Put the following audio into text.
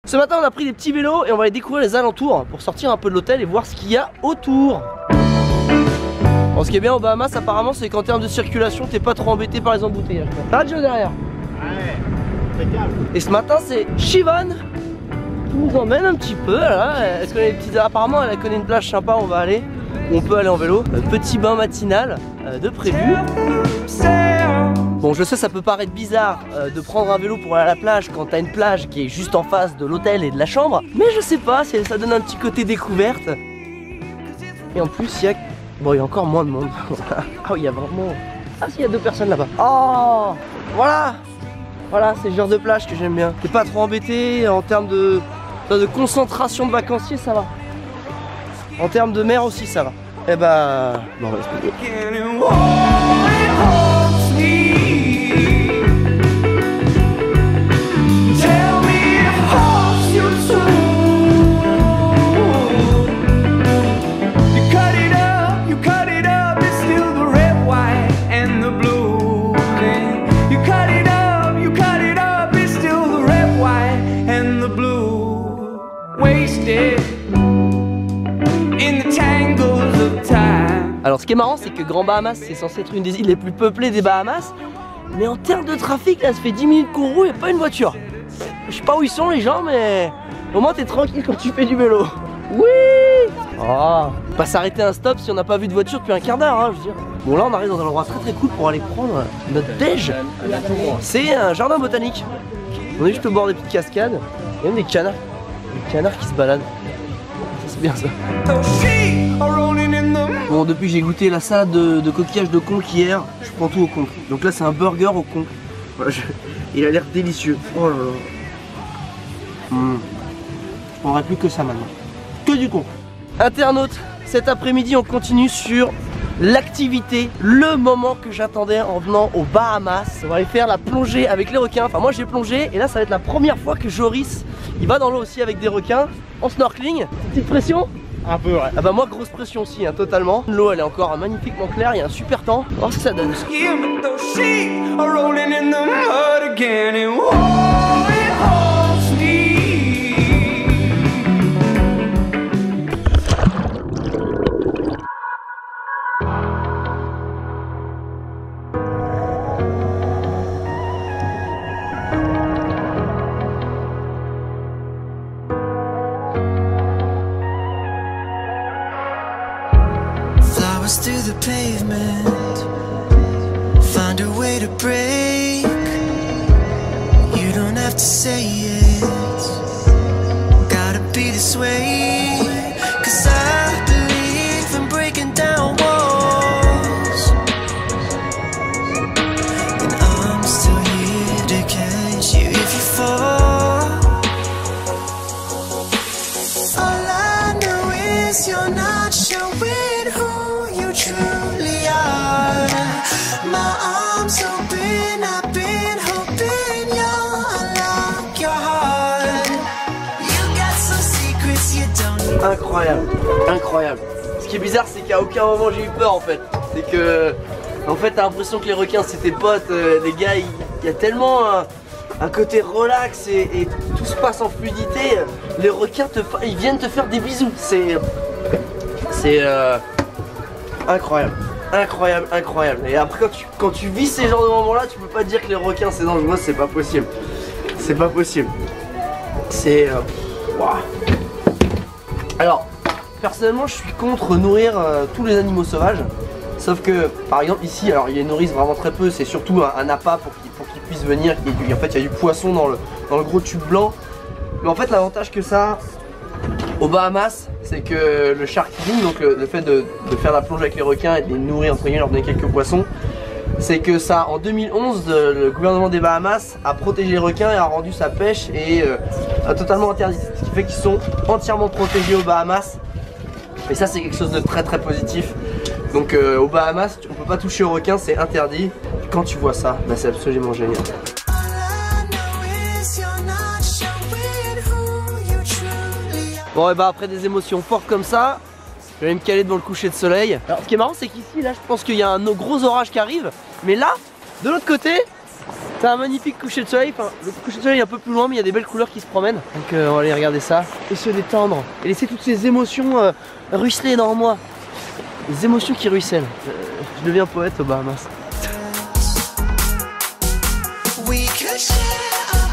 Ce matin on a pris des petits vélos et on va aller découvrir les alentours pour sortir un peu de l'hôtel et voir ce qu'il y a autour. Bon, ce qui est bien aux Bahamas apparemment c'est qu'en termes de circulation t'es pas trop embêté par les embouteillages. T'as Joe derrière. Ouais, impeccable. Et ce matin c'est Siobhan qui nous emmène un petit peu là. Elle connaît des petites... Apparemment elle connaît une plage sympa, on va aller. Où on peut aller en vélo. Petit bain matinal de prévu. Bon, je sais, ça peut paraître bizarre de prendre un vélo pour aller à la plage quand t'as une plage qui est juste en face de l'hôtel et de la chambre. Mais je sais pas, ça donne un petit côté découverte. Et en plus, il y a... Bon, il y a encore moins de monde. Ah oui, il y a vraiment... Ah si, il y a 2 personnes là-bas. Oh, voilà. Voilà, c'est le genre de plage que j'aime bien. T'es pas trop embêté en termes de concentration de vacanciers, ça va. En termes de mer aussi, ça va. Eh bah... Bon, on va expliquer. Alors ce qui est marrant c'est que Grand Bahamas c'est censé être une des îles les plus peuplées des Bahamas. Mais en termes de trafic là ça fait 10 minutes qu'on roule et pas une voiture. Je sais pas où ils sont les gens mais au moins t'es tranquille quand tu fais du vélo. Oui. Oh, pas s'arrêter un stop si on n'a pas vu de voiture depuis un quart d'heure hein, je veux dire. Bon là on arrive dans un endroit très cool pour aller prendre notre déj. C'est un jardin botanique. On est juste au bord des petites cascades. Il y a même des canards. Des canards qui se baladent. C'est bien ça. Bon, depuis que j'ai goûté la salade de coquillage de conque hier, je prends tout au conque. Donc là c'est un burger au conque. Voilà, il a l'air délicieux. Oh là là. Je prendrai plus que ça maintenant. Que du conque. Internaute, cet après-midi on continue sur l'activité, le moment que j'attendais en venant aux Bahamas. On va aller faire la plongée avec les requins. Enfin moi j'ai plongé et là ça va être la première fois que Joris il va dans l'eau aussi avec des requins en snorkeling. Petite pression? Un peu, ouais. Ah bah moi grosse pression aussi, hein, totalement. L'eau elle est encore magnifiquement claire, il y a un super temps. On va voir ce que ça donne. Through the pavement, find a way to break. You don't have to say it, gotta be this way. 'Cause I believe in breaking down walls, and I'm still here to catch you if you fall. All I know is you're not showing who you truly are. My arms open, I've been hoping you'll unlock your heart. You got some secrets you don't. Incroyable, incroyable. Ce qui est bizarre c'est qu'à aucun moment j'ai eu peur en fait. C'est que en fait t'as l'impression que les requins c'est tes potes, les gars il y a tellement un côté relax et tout se passe en fluidité. Les requins ils viennent te faire des bisous. C'est incroyable, incroyable, incroyable. Et après quand tu vis ces genres de moments là, tu peux pas dire que les requins c'est dangereux, c'est pas possible. C'est pas possible. C'est wow. Alors personnellement je suis contre nourrir tous les animaux sauvages. Sauf que par exemple ici, alors ils les nourrissent vraiment très peu, c'est surtout un appât pour qu'ils puissent venir. En fait il y a du poisson dans le gros tube blanc. Mais en fait l'avantage que ça a aux Bahamas, c'est que le sharking, donc le fait de faire la plonge avec les requins et de les nourrir, entre guillemets, leur donner quelques poissons, c'est que ça, en 2011, le gouvernement des Bahamas a protégé les requins et a rendu sa pêche et totalement interdite. Ce qui fait qu'ils sont entièrement protégés aux Bahamas. Et ça c'est quelque chose de très positif. Donc aux Bahamas, on peut pas toucher aux requins, c'est interdit. Quand tu vois ça, bah, c'est absolument génial. Bon et bah après des émotions fortes comme ça, je vais aller me caler devant le coucher de soleil. Alors ce qui est marrant c'est qu'ici là je pense qu'il y a un gros orage qui arrive. Mais là, de l'autre côté, C'est un magnifique coucher de soleil. Enfin, le coucher de soleil est un peu plus loin, mais il y a des belles couleurs qui se promènent. Donc on va aller regarder ça et se détendre et laisser toutes ces émotions ruisseler dans moi. Les émotions qui ruissellent. Je deviens poète aux Bahamas. We could share